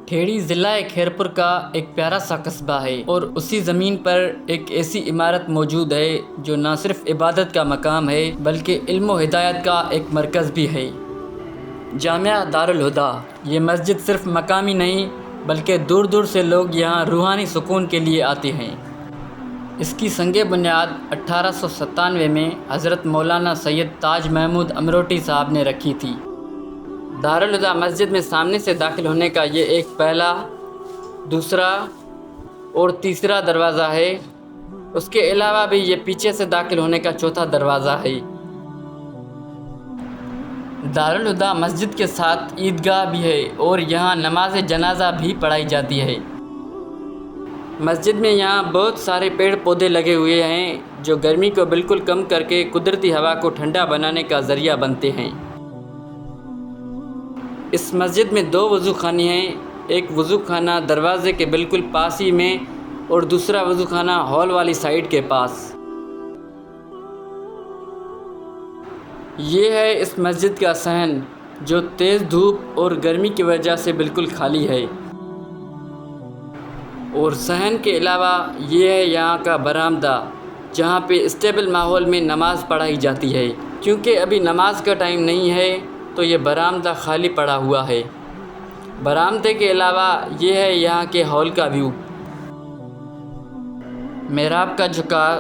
ٹھیڑی ضلع کھیرپور کا ایک پیارا سا قصبہ ہے اور اسی زمین پر ایک ایسی عمارت موجود ہے جو نہ صرف عبادت کا مقام ہے بلکہ علم و ہدایت کا ایک مرکز بھی ہے۔ جامعہ دارالہدیٰ۔ یہ مسجد صرف مقامی نہیں بلکہ دور دور سے لوگ یہاں روحانی سکون کے لیے آتے ہیں۔ اس کی سنگ بنیاد 1897 میں حضرت مولانا سید تاج محمود امروٹی صاحب نے رکھی تھی۔ دارالہدیٰ مسجد میں سامنے سے داخل ہونے کا یہ ایک پہلا، دوسرا اور تیسرا دروازہ ہے۔ اس کے علاوہ بھی یہ پیچھے سے داخل ہونے کا چوتھا دروازہ ہے۔ دارالہدیٰ مسجد کے ساتھ عیدگاہ بھی ہے اور یہاں نماز جنازہ بھی پڑھائی جاتی ہے۔ مسجد میں یہاں بہت سارے پیڑ پودے لگے ہوئے ہیں جو گرمی کو بالکل کم کر کے قدرتی ہوا کو ٹھنڈا بنانے کا ذریعہ بنتے ہیں۔ اس مسجد میں 2 وضو خانے ہیں، ایک وضو خانہ دروازے کے بالکل پاس ہی میں اور دوسرا وضو خانہ ہال والی سائڈ کے پاس۔ یہ ہے اس مسجد کا صحن جو تیز دھوپ اور گرمی کی وجہ سے بالکل خالی ہے، اور صحن کے علاوہ یہ ہے یہاں کا برآمدہ جہاں پہ اسٹیبل ماحول میں نماز پڑھائی جاتی ہے۔ کیونکہ ابھی نماز کا ٹائم نہیں ہے تو یہ برآمدہ خالی پڑا ہوا ہے۔ برآمدے کے علاوہ یہ ہے یہاں کے ہال کا ویو۔ محراب کا جھکاؤ،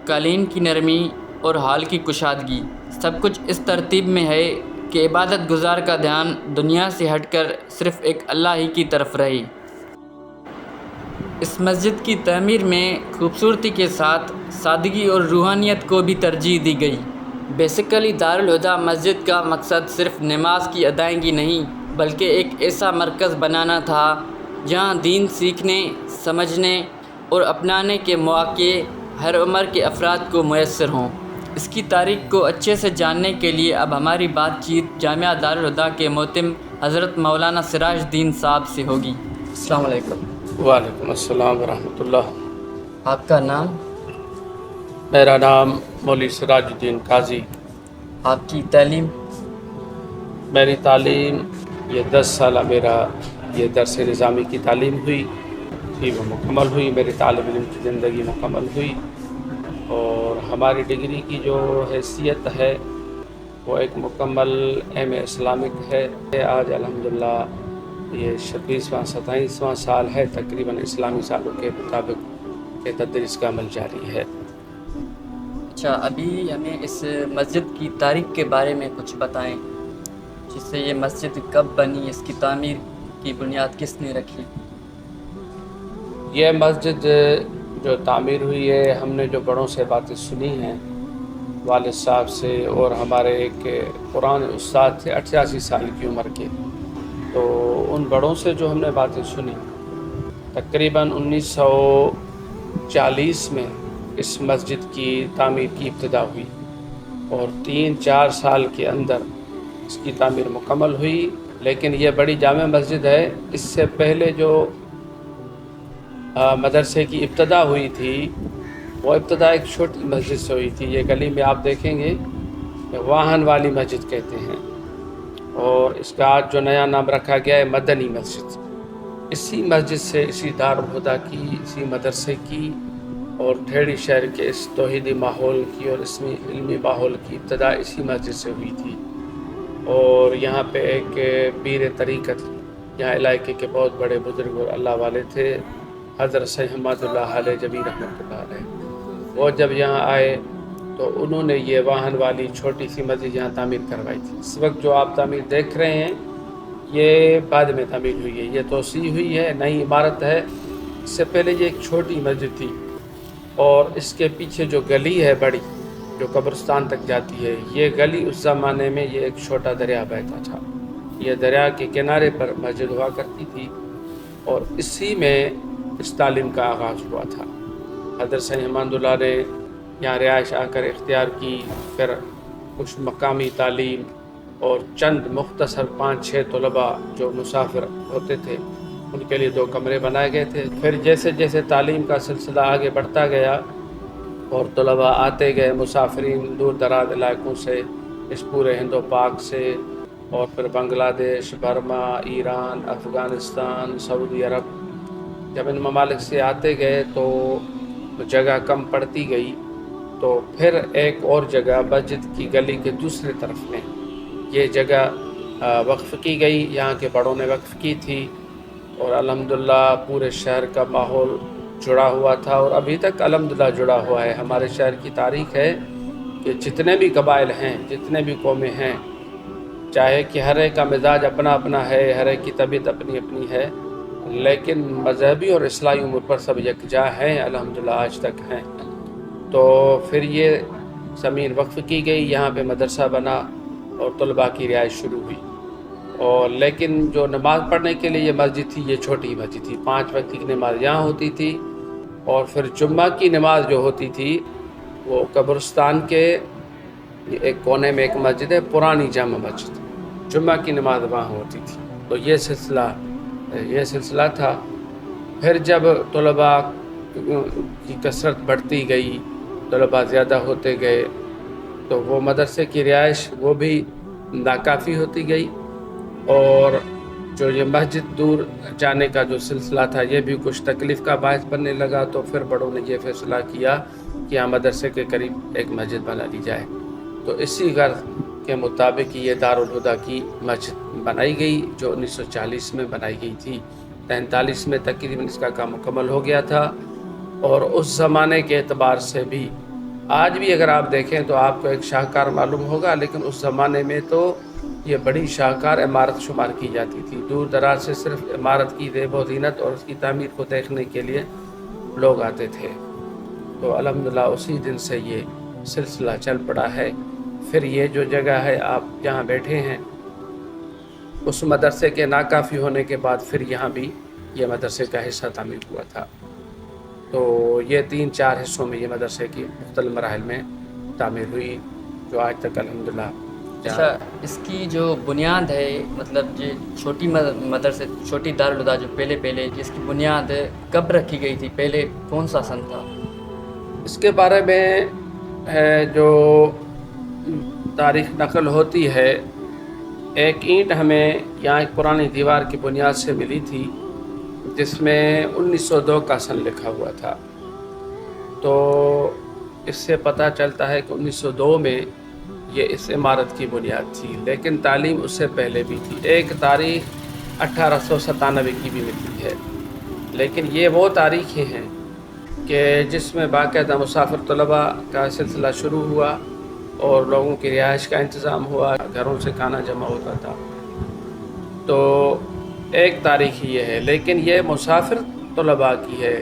قالین کی نرمی اور ہال کی کشادگی، سب کچھ اس ترتیب میں ہے کہ عبادت گزار کا دھیان دنیا سے ہٹ کر صرف ایک اللہ ہی کی طرف رہے۔ اس مسجد کی تعمیر میں خوبصورتی کے ساتھ سادگی اور روحانیت کو بھی ترجیح دی گئی۔ بیسیکلی دارالہدیٰ مسجد کا مقصد صرف نماز کی ادائیگی نہیں بلکہ ایک ایسا مرکز بنانا تھا جہاں دین سیکھنے، سمجھنے اور اپنانے کے مواقع ہر عمر کے افراد کو میسر ہوں۔ اس کی تاریخ کو اچھے سے جاننے کے لیے اب ہماری بات چیت جامعہ دارالہدیٰ کے محتم حضرت مولانا سراج الدین صاحب سے ہوگی۔ السلام علیکم۔ وعلیکم السلام ورحمۃ اللہ۔ آپ کا نام؟ میرا نام مولوی سراج الدین قاضی۔ آپ کی تعلیم؟ میری تعلیم یہ 10 سالہ میرا یہ درس نظامی کی تعلیم ہوئی تھی، وہ مکمل ہوئی، میری طالب علم کی زندگی مکمل ہوئی، اور ہماری ڈگری کی جو حیثیت ہے وہ ایک مکمل ایم اے اسلامک ہے۔ آج الحمدللہ یہ 26واں 27واں سال ہے تقریباً اسلامی سالوں کے مطابق کہ تدریس کا عمل جاری ہے۔ اچھا، ابھی ہمیں اس مسجد کی تاریخ کے بارے میں کچھ بتائیں، جس سے یہ مسجد کب بنی، اس کی تعمیر کی بنیاد کس نے رکھی؟ یہ مسجد جو تعمیر ہوئی ہے، ہم نے جو بڑوں سے باتیں سنی ہیں، والد صاحب سے، اور ہمارے ایک قرآن استاد تھے 88 سال کی عمر کے، تو ان بڑوں سے جو ہم نے باتیں سنی، تقریباً 1940 میں اس مسجد کی تعمیر کی ابتدا ہوئی اور 3-4 سال کے اندر اس کی تعمیر مکمل ہوئی۔ لیکن یہ بڑی جامع مسجد ہے۔ اس سے پہلے جو مدرسے کی ابتدا ہوئی تھی وہ ابتدا ایک چھوٹی مسجد سے ہوئی تھی۔ یہ گلی میں آپ دیکھیں گے واہن والی مسجد کہتے ہیں، اور اس کا آج جو نیا نام رکھا گیا ہے مدنی مسجد۔ اسی مسجد سے، اسی دارالہدیٰ کی، اسی مدرسے کی اور ٹھیڑی شہر کے اس توحیدی ماحول کی اور اس میں علمی ماحول کی ابتدا اسی مسجد سے ہوئی تھی۔ اور یہاں پہ ایک پیر طریقت، یہاں علاقے کے بہت بڑے بزرگ اور اللہ والے تھے، حضرت سید حماد اللہ علیہ جبی رحمۃ اللہ علیہ۔ وہ جب یہاں آئے تو انہوں نے یہ واہن والی چھوٹی سی مسجد یہاں تعمیر کروائی تھی۔ اس وقت جو آپ تعمیر دیکھ رہے ہیں یہ بعد میں تعمیر ہوئی ہے، یہ توسیع ہوئی ہے، نئی عمارت ہے۔ اس سے پہلے یہ ایک چھوٹی مسجد تھی، اور اس کے پیچھے جو گلی ہے بڑی جو قبرستان تک جاتی ہے، یہ گلی اس زمانے میں یہ ایک چھوٹا دریا بہتا تھا۔ یہ دریا کے کنارے پر مسجد ہوا کرتی تھی، اور اسی میں اس تعلیم کا آغاز ہوا تھا۔ حضرت سید حماد اللہ نے یہاں رہائش آ کر اختیار کی، پھر کچھ مقامی تعلیم اور چند مختصر 5-6 طلباء جو مسافر ہوتے تھے ان کے لیے 2 کمرے بنائے گئے تھے۔ پھر جیسے جیسے تعلیم کا سلسلہ آگے بڑھتا گیا اور طلباء آتے گئے، مسافرین دور دراز علاقوں سے، اس پورے ہند و پاک سے اور پھر بنگلہ دیش، برما، ایران، افغانستان، سعودی عرب، جب ان ممالک سے آتے گئے تو جگہ کم پڑتی گئی، تو پھر ایک اور جگہ مسجد کی گلی کے دوسرے طرف میں یہ جگہ وقف کی گئی، یہاں کے بڑوں نے وقف کی تھی، اور الحمدللہ پورے شہر کا ماحول جڑا ہوا تھا، اور ابھی تک الحمدللہ جڑا ہوا ہے۔ ہمارے شہر کی تاریخ ہے کہ جتنے بھی قبائل ہیں، جتنے بھی قومیں ہیں، چاہے کہ ہر ایک کا مزاج اپنا اپنا ہے، ہر ایک کی طبیعت اپنی اپنی ہے، لیکن مذہبی اور اصلاحی امور پر سب یکجا ہیں، الحمدللہ آج تک ہیں۔ تو پھر یہ زمین وقف کی گئی، یہاں پہ مدرسہ بنا اور طلباء کی رہائش شروع ہوئی، اور لیکن جو نماز پڑھنے کے لیے یہ مسجد تھی، یہ چھوٹی مسجد تھی، 5 وقت کی نماز یہاں ہوتی تھی، اور پھر جمعہ کی نماز جو ہوتی تھی وہ قبرستان کے ایک کونے میں ایک مسجد ہے، پرانی جامع مسجد، جمعہ کی نماز وہاں ہوتی تھی۔ تو یہ سلسلہ تھا۔ پھر جب طلباء کی کثرت بڑھتی گئی، طلباء زیادہ ہوتے گئے، تو وہ مدرسے کی رہائش وہ بھی ناکافی ہوتی گئی، اور جو یہ مسجد دور جانے کا جو سلسلہ تھا یہ بھی کچھ تکلیف کا باعث بننے لگا، تو پھر بڑوں نے یہ فیصلہ کیا کہ یہاں مدرسے کے قریب ایک مسجد بنا دی جائے۔ تو اسی غرض کے مطابق یہ دارالہدیٰ کی مسجد بنائی گئی، جو 1940 میں بنائی گئی تھی، 43 میں تقریباً اس کا کام مکمل ہو گیا تھا۔ اور اس زمانے کے اعتبار سے بھی آج بھی اگر آپ دیکھیں تو آپ کو ایک شاہکار معلوم ہوگا، لیکن اس زمانے میں تو یہ بڑی شاہکار عمارت شمار کی جاتی تھی، دور دراز سے صرف عمارت کی زیب و زینت اور اس کی تعمیر کو دیکھنے کے لیے لوگ آتے تھے۔ تو الحمدللہ اسی دن سے یہ سلسلہ چل پڑا ہے۔ پھر یہ جو جگہ ہے آپ جہاں بیٹھے ہیں، اس مدرسے کے ناکافی ہونے کے بعد پھر یہاں بھی یہ مدرسے کا حصہ تعمیر ہوا تھا۔ تو یہ 3-4 حصوں میں یہ مدرسے کی مختلف مراحل میں تعمیر ہوئی، جو آج تک الحمدللہ اچھا، اس کی جو بنیاد ہے، مطلب یہ چھوٹی مدرسے، چھوٹی دارالہدیٰ جو پہلے جس کی بنیاد کب رکھی گئی تھی، پہلے کون سا سن تھا؟ اس کے بارے میں جو تاریخ نقل ہوتی ہے، ایک اینٹ ہمیں یہاں ایک پرانی دیوار کی بنیاد سے ملی تھی، جس میں 1902 کا سن لکھا ہوا تھا۔ تو اس سے پتہ چلتا ہے کہ 1902 میں یہ اس عمارت کی بنیاد تھی، لیکن تعلیم اس سے پہلے بھی تھی۔ ایک تاریخ 1897 کی بھی ملتی ہے، لیکن یہ وہ تاریخیں ہیں کہ جس میں باقاعدہ مسافر طلباء کا سلسلہ شروع ہوا، اور لوگوں کی رہائش کا انتظام ہوا، گھروں سے کھانا جمع ہوتا تھا۔ تو ایک تاریخ یہ ہے، لیکن یہ مسافر طلباء کی ہے۔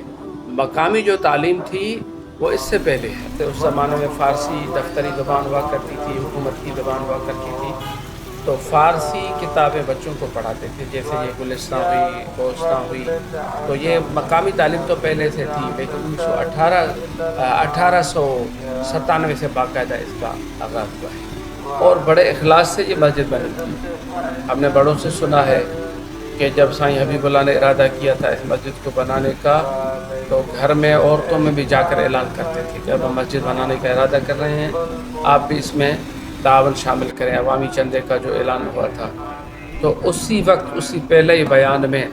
مقامی جو تعلیم تھی وہ اس سے پہلے ہے۔ اس زمانے میں فارسی دفتری زبان ہوا کرتی تھی، حکومت کی زبان ہوا کرتی تھی، تو فارسی کتابیں بچوں کو پڑھاتے تھے، جیسے یہ گلستان ہوئی، کوستان ہوئی۔ تو یہ مقامی تعلیم تو پہلے سے تھی، لیکن 1897 سے باقاعدہ اس کا آغاز ہوا ہے، اور بڑے اخلاص سے یہ مسجد بنی تھی۔ ہم نے بڑوں سے سنا ہے کہ جب سائیں حبیب اللہ نے ارادہ کیا تھا اس مسجد کو بنانے کا، تو گھر میں عورتوں میں بھی جا کر اعلان کرتے تھے کہ اب ہم مسجد بنانے کا ارادہ کر رہے ہیں، آپ بھی اس میں تعاون شامل کریں۔ عوامی چندے کا جو اعلان ہوا تھا، تو اسی وقت، اسی پہلے ہی بیان میں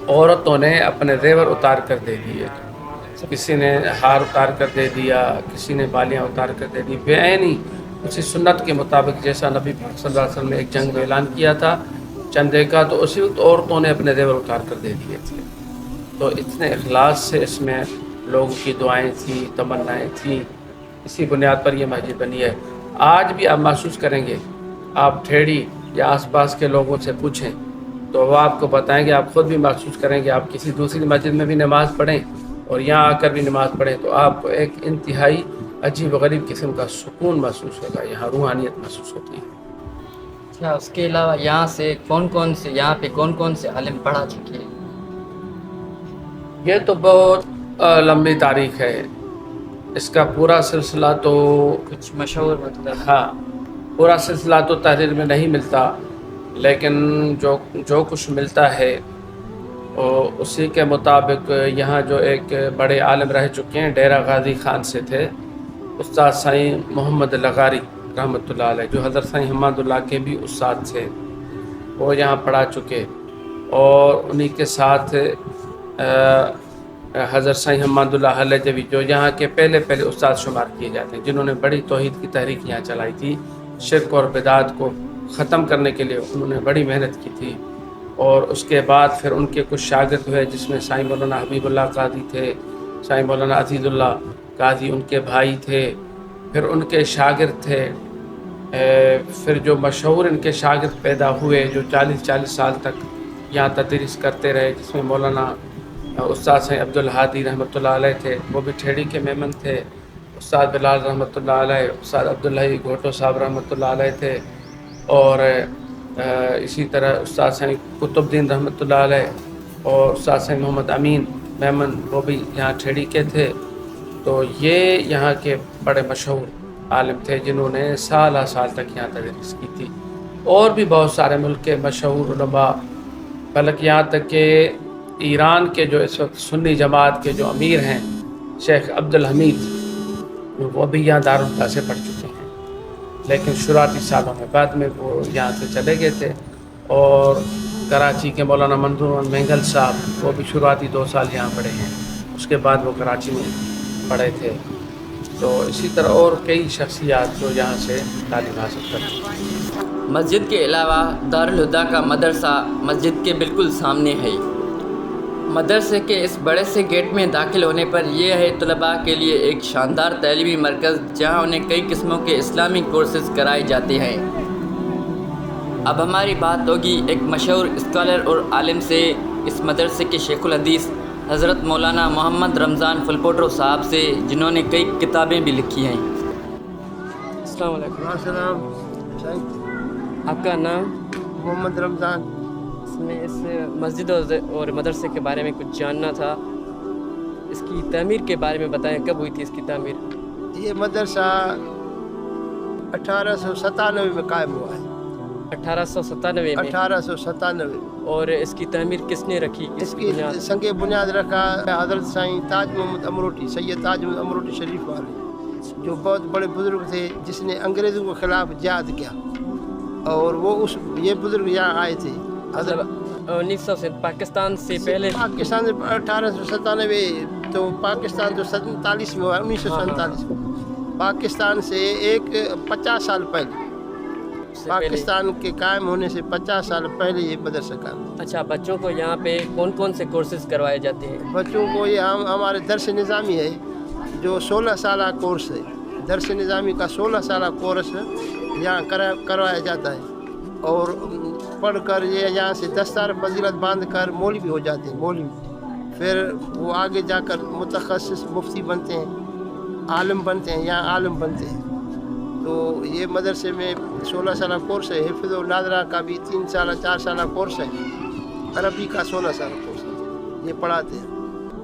عورتوں نے اپنے زیور اتار کر دے دیے، کسی نے ہار اتار کر دے دیا، کسی نے بالیاں اتار کر دے دی، بے عینی اسی سنت کے مطابق جیسا نبی پاک صلی اللہ علیہ وسلم نے ایک جنگ میں اعلان کیا تھا چندے کا، تو اسی وقت عورتوں نے اپنے زیور اتار کر دے دیے تھے۔ تو اتنے اخلاص سے اس میں لوگوں کی دعائیں تھیں، تمنائیں تھیں، اسی بنیاد پر یہ مسجد بنی ہے۔ آج بھی آپ محسوس کریں گے، آپ ٹھیڑی یا آس پاس کے لوگوں سے پوچھیں تو وہ آپ کو بتائیں گے، آپ خود بھی محسوس کریں گے، آپ کسی دوسری مسجد میں بھی نماز پڑھیں اور یہاں آ کر بھی نماز پڑھیں تو آپ کو ایک انتہائی عجیب و غریب قسم کا سکون محسوس ہوگا، یہاں روحانیت محسوس ہوتی ہے۔ اچھا، اس کے علاوہ یہاں پہ کون کون سے عالم پڑھا چکے ہیں؟ یہ تو بہت لمبی تاریخ ہے، اس کا پورا سلسلہ تو کچھ مشہور مطلب؟ ہاں، پورا سلسلہ تو تحریر میں نہیں ملتا، لیکن جو کچھ ملتا ہے اسی کے مطابق یہاں جو ایک بڑے عالم رہ چکے ہیں، ڈیرہ غازی خان سے تھے، استاد سائیں محمد لغاری रहमतुल्लाह अलैह, जो हज़रत साईं हम्मादुल्लाह के भी उस्ताद थे, वो यहाँ पढ़ा चुके, और उन्हीं के साथ हज़रत साईं हम्मादुल्लाह हलजवी, जो यहाँ के पहले उस्ताद शुमार किए जाते हैं, जिन्होंने बड़ी तौहीद की तहरीक यहाँ चलाई थी। शिरक और बिदात को ख़त्म करने के लिए उन्होंने बड़ी मेहनत की थी। और उसके बाद फिर उनके कुछ शागिर्द हुए, जिसमें साईं मौलाना हबीबुल्लाह कादी थे, साईं मौलाना अज़ीज़ुल्लाह कादी उनके भाई थे, फिर उनके शागिर्द थे, फिर जो मशहूर इनके शागिर्द पैदा हुए जो 40 साल तक यहाँ तदरीस करते रहे, जिसमें मौलाना उस्ताद साईं अब्दुल हादी रहमतुल्लाह अलैह थे, वो भी ठेड़ी के मेमन थे। उस्ताद बिलाल रहमतुल्लाह अलैह, उस्ताद अब्दुल्लाही घोटो साहब रहमतुल्लाह अलैह थे, और इसी तरह उस्ताद साईं कुतुबुद्दीन रहमतुल्लाह अलैह और उस्ताद साईं मोहम्मद अमीन मेमन, वो भी यहाँ ठेड़ी के थे। तो ये यहाँ के बड़े मशहूर आलिम थे, जिन्होंने साल तक यहाँ तदरीस की थी। और भी बहुत सारे मुल्क के मशहूर उलमा, बल्कि यहाँ तक कि ईरान के जो इस वक्त सुन्नी जमात के जो अमीर हैं शेख अब्दुल हमीद, वो भी यहाँ दारुल से पढ़ चुके हैं, लेकिन शुरुआती सालों में, बाद में वो यहाँ से चले गए थे। और कराची के मौलाना मंजूर मेंगल साहब, वो भी शुरुआती 2 साल यहाँ पढ़े हैं, उसके बाद वो कराची में पढ़े थे। तो इसी तरह और कई शख्सियात जो यहाँ से तालीम हासिल कर चुकी हैं। मस्जिद के अलावा दारुल हुदा का मदरसा मस्जिद के बिल्कुल सामने है। मदरसे के इस बड़े से गेट में दाखिल होने पर यह है तलबा के लिए एक शानदार तालीमी मरकज़, जहाँ उन्हें कई किस्मों के इस्लामिक कोर्सेज़ कराए जाते हैं। अब हमारी बात होगी एक मशहूर स्कॉलर और आलिम से, इस मदरसे के शेखुल हदीस हज़रत मौलाना मोहम्मद रमज़ान फुलपोटो साहब से, जिन्होंने कई किताबें भी लिखी हैं। अस्सलाम वालेकुम। आपका नाम? मोहम्मद रमज़ान। इसमें इस मस्जिद और मदरसे के बारे में कुछ जानना था, इसकी तामीर के बारे में बताएं, कब हुई थी इसकी तामीर? ये मदरसा 1897 में कायम हुआ है। 1897 में? 1897। और इसकी तामीर किसने रखी? इसकी संगे बुनियाद रखा हज़रत साईं ताज मोहम्मद अमरोटी, सैयद ताज मोहम्मद अमरोटी शरीफ वाले, जो बहुत बड़े बुज़ुर्ग थे, जिसने अंग्रेज़ों के ख़िलाफ़ जिहाद किया। और वो ये बुज़ुर्ग यहाँ आए थे 1900 से, पाकिस्तान से पहले? पाकिस्तान से 1897। तो पाकिस्तान तो 47 में हुआ, 1947 में। पाकिस्तान से 50 साल पहले, पाकिस्तान के कायम होने से 50 साल पहले ये मदरसा कायम। अच्छा, बच्चों को यहाँ पे कौन कौन से कोर्सेज करवाए जाते हैं? बच्चों को ये हमारे दर्स निज़ामी है, जो 16 साल कोर्स है। दर्स निज़ामी का 16 साल कोर्स यहाँ करवाया जाता है। और पढ़कर ये यहाँ से दस्तार फजीलत बांध कर मौलवी हो जाते हैं, मौलवी। फिर वो आगे जाकर मुतखस्सिस मुफ्ती बनते हैं, आलिम बनते हैं, यहाँ आलिम बनते हैं। तो ये मदरसे में 16 साल कोर्स है। हिफ्ज़ और नाज़रा का भी 3 साल 4 साल कोर्स है। अरबी का 16 साल कोर्स है, ये पढ़ाते हैं।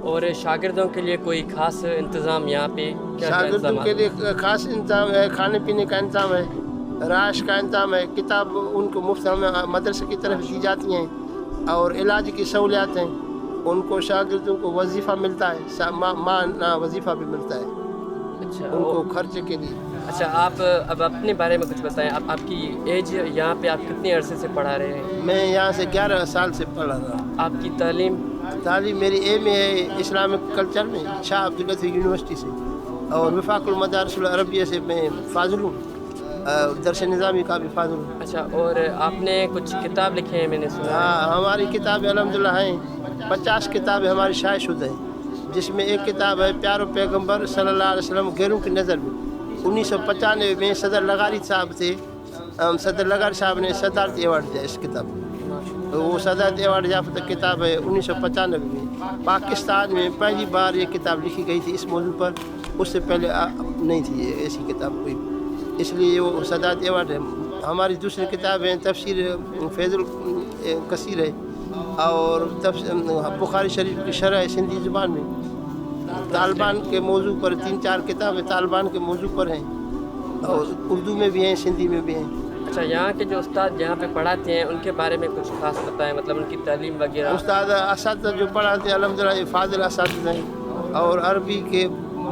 और शागिर्दों के लिए कोई ख़ास इंतज़ाम यहाँ पे? शागिर्दों के लिए ख़ास इंतज़ाम है, खाने पीने का इंतज़ाम है, राश का इंतज़ाम है, किताब उनको मुफ्त हमें मदरसे की तरफ दी जाती हैं, और इलाज की सहूलियात हैं। उनको शागिर्दों को वजीफ़ा मिलता है, माना वजीफ़ा भी मिलता है। अच्छा, उनको खर्चे के लिए। अच्छा, आप अब अपने बारे में कुछ बताएं। आपकी एज यहाँ पे आप कितने अरसे से पढ़ा रहे हैं? मैं यहाँ से 11 साल से पढ़ रहा हूँ। आपकी तालीम? मेरी एम है इस्लामिक कल्चर में, शाह अब्दुल लतीफ़ यूनिवर्सिटी से, और वफाकुल मदारिस अल अरबिया से मैं फाजिल हूँ, दर्स निज़ामी का भी फाजिल हूँ। अच्छा, और आपने कुछ किताब लिखे हैं मैंने सुना? हाँ, हमारी किताबें अल्हम्दुलिल्लाह हैं। 50 किताबें हमारी शाये शुदा हैं, जिसमें एक किताब है प्यारो पैगम्बर सल्लल्लाहु अलैहि वसल्लम गैरों की नज़र में। 1995 में सदर लगारी साहब थे, सदर लगारी साहब ने सदारत अवार्ड दिया इस किताब को। तो वो सदारत अवार्ड याफ्ता किताब है 1995 में। पाकिस्तान में पहली बार ये किताब लिखी गई थी इस मौजू पर, उससे पहले नहीं थी ये ऐसी किताब कोई, इसलिए वो सदारत अवार्ड है। हमारी दूसरी किताब है तफसीर फैज़ुल कसीर है, और बुखारी शरीफ की शरह है सिंधी ज़ुबान में। तालिबान के मौजू पर 3-4 किताबें तालिबान के मौजू पर हैं, और उर्दू में भी हैं, सिंधी में भी हैं। अच्छा, यहाँ के जो उस्ताद यहाँ पे पढ़ाते हैं उनके बारे में कुछ खास बताएं, मतलब उनकी तालीम वगैरह? उस्ताद असातिज़ा जो पढ़ाते हैं अल्हम्दुलिल्लाह फाज़िल असातिज़ा हैं, और अरबी के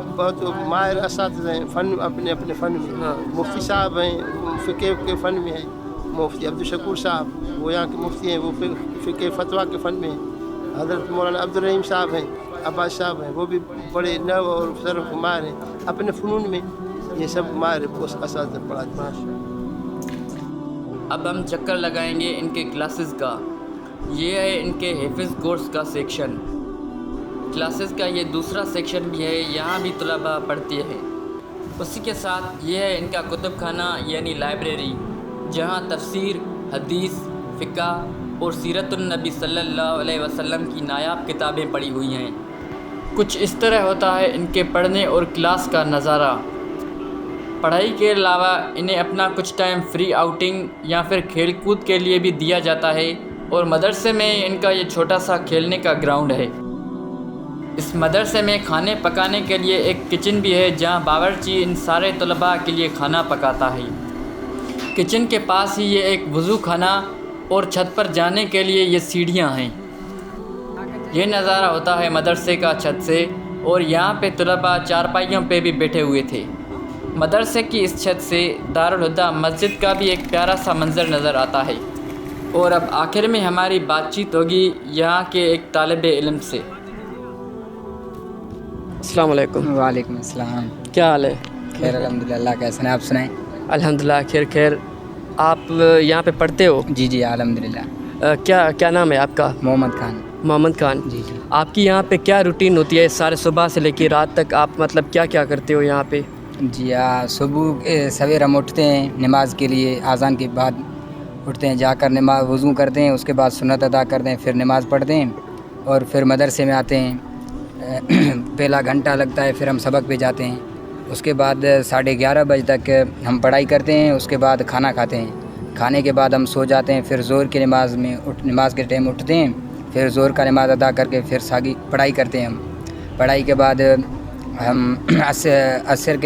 बहुत माहिर असातिज़ा हैं फ़न अपने अपने फ़न में। हाँ। मुफ्ती साहब हैं फ़िक़्ह के फ़न में हैं, मुफ्ती अब्दुल शकूर साहब वो यहाँ के मुफ्ती हैं, वो फ़िक़्ह फ़तवा के फ़न में हैं। हज़रत मौलाना अब्दुल रहीम साहब हैं, अब्बास साहब हैं, वो भी बड़े नव और सरफ माहिर हैं अपने फ़नून में। ये सब माहिर उस असातिज़ा पढ़ाते हैं। अब हम चक्कर लगाएंगे इनके क्लासेस का। ये है इनके हिफ्ज़ कोर्स का सेक्शन। क्लासेस का ये दूसरा सेक्शन भी है, यहाँ भी तलबा पढ़ती है। उसी के साथ ये है इनका कुतुब खाना यानी लाइब्रेरी, जहाँ तफसीर, हदीस, फ़िक़्ह और सीरतुन नबी सल्लल्लाहु अलैहि वसल्लम की नायाब किताबें पड़ी हुई हैं। कुछ इस तरह होता है इनके पढ़ने और क्लास का नज़ारा। पढ़ाई के अलावा इन्हें अपना कुछ टाइम फ्री आउटिंग या फिर खेल कूद के लिए भी दिया जाता है, और मदरसे में इनका ये छोटा सा खेलने का ग्राउंड है। इस मदरसे में खाने पकाने के लिए एक किचन भी है, जहां बावर्ची इन सारे तलबा के लिए खाना पकाता है। किचन के पास ही ये एक वज़ू खाना और छत पर जाने के लिए ये सीढ़ियां हैं। ये नज़ारा होता है मदरसे का छत से, और यहाँ पे तलबा चारपाइयों पे भी बैठे हुए थे। मदरसे की इस छत से दारुल हुदा मस्जिद का भी एक प्यारा सा मंज़र नज़र आता है। और अब आखिर में हमारी बातचीत होगी यहाँ के एक तालिब इल्म से। अस्सलाम वालेकुम। वालेकुम अस्सलाम। क्या हाल है? खैर अल्हम्दुलिल्लाह, अल्लाह का एहसान है, आप सुनाएं। अल्हम्दुलिल्लाह खैर। आप यहाँ पे पढ़ते हो? जी जी अल्हम्दुलिल्लाह। क्या नाम है आपका? मोहम्मद खान। मोहम्मद खान। जी जी। आपकी यहाँ पे क्या रूटीन होती है सारे सुबह से लेकर रात तक? आप मतलब क्या क्या करते हो यहाँ पे? जी हाँ, सुबह सवेरे हम उठते हैं नमाज के लिए, आज़ान के बाद उठते हैं, जाकर नमाज वज़ू करते हैं, उसके बाद सुन्नत अदा करते हैं, फिर नमाज़ पढ़ते हैं और फिर मदरसे में आते हैं। पहला घंटा लगता है, फिर हम सबक पे जाते हैं। उसके बाद 11:30 बजे तक हम पढ़ाई करते हैं, उसके बाद खाना खाते हैं। खाने के बाद हम सो जाते हैं, फिर ज़ोहर की नमाज के टाइम उठते हैं, फिर ज़ोहर का नमाज अदा करके फिर सागी पढ़ाई करते हैं। हम पढ़ाई के बाद हम असर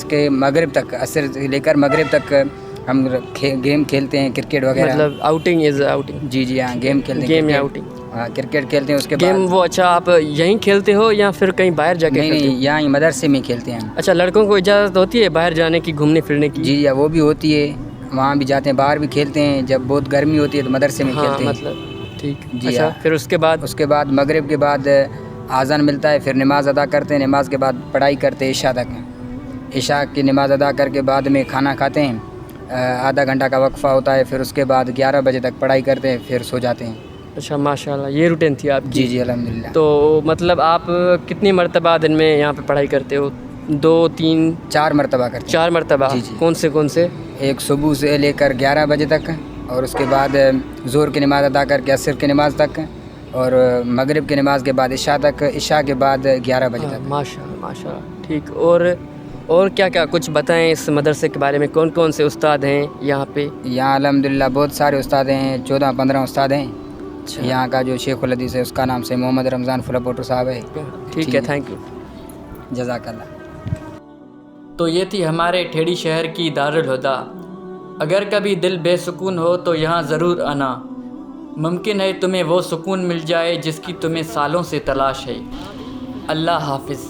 के मगरिब तक, असर से लेकर मगरिब तक हम गेम खेलते हैं, क्रिकेट वगैरह। मतलब आउटिंग इज़ आउटिंग? जी जी हाँ, गेम खेलते हैं। गेम या आउटिंग? हाँ, क्रिकेट खेलते हैं। उसके गेम बाद वो अच्छा आप यहीं खेलते हो या फिर कहीं बाहर जाके खेलते हो? नहीं, यहाँ ही मदरसे में खेलते हैं हम। अच्छा, लड़कों को इजाज़त होती है बाहर जाने की, घूमने फिरने की? जी वो भी होती है, वहाँ भी जाते हैं, बाहर भी खेलते हैं। जब बहुत गर्मी होती है तो मदरसे में हाँ, खेलते हैं। मतलब ठीक। जी अच्छा, हाँ। फिर उसके बाद मगरिब के बाद आज़ान मिलता है, फिर नमाज़ अदा करते हैं। नमाज के बाद पढ़ाई करते हैं इशा तक। इशा की नमाज़ अदा करके बाद में खाना खाते हैं, आधा घंटा का वक्फ़ा होता है, फिर उसके बाद 11 बजे तक पढ़ाई करते हैं, फिर सो जाते हैं। अच्छा, माशाल्लाह, ये रूटीन थी आपकी? जी जी अल्हम्दुलिल्लाह। तो मतलब आप कितनी मरतबा दिन में यहाँ पे पढ़ाई करते हो? 2, 3, 4 मरतबा करते हैं। 4 मरतबा? जी जी। कौन से? एक सुबह से लेकर 11 बजे तक, और उसके बाद ज़ोहर की नमाज़ अदा करके असर की नमाज़ तक, और मगरिब की नमाज़ के बाद इशा तक, इशा के बाद 11 बजे हाँ, तक। माशाल्लाह ठीक। और क्या कुछ बताएं इस मदरसे के बारे में? कौन कौन से उस्ताद हैं यहाँ पे? यहाँ अल्हम्दुलिल्लाह बहुत सारे उस्ताद हैं, 14-15 उस्ताद हैं। अच्छा। यहाँ का जो शेखुल हदीस है उसका नाम से मोहम्मद रमज़ान फुलापोटो साहब है। ठीक है, थैंक यू। जज़ाकल्लाह। तो ये थी हमारे ठेड़ी शहर की दारुल हुदा। अगर कभी दिल बेसुकून हो तो यहाँ ज़रूर आना, मुमकिन है तुम्हें वो सुकून मिल जाए जिसकी तुम्हें सालों से तलाश है। अल्लाह हाफ़िज़।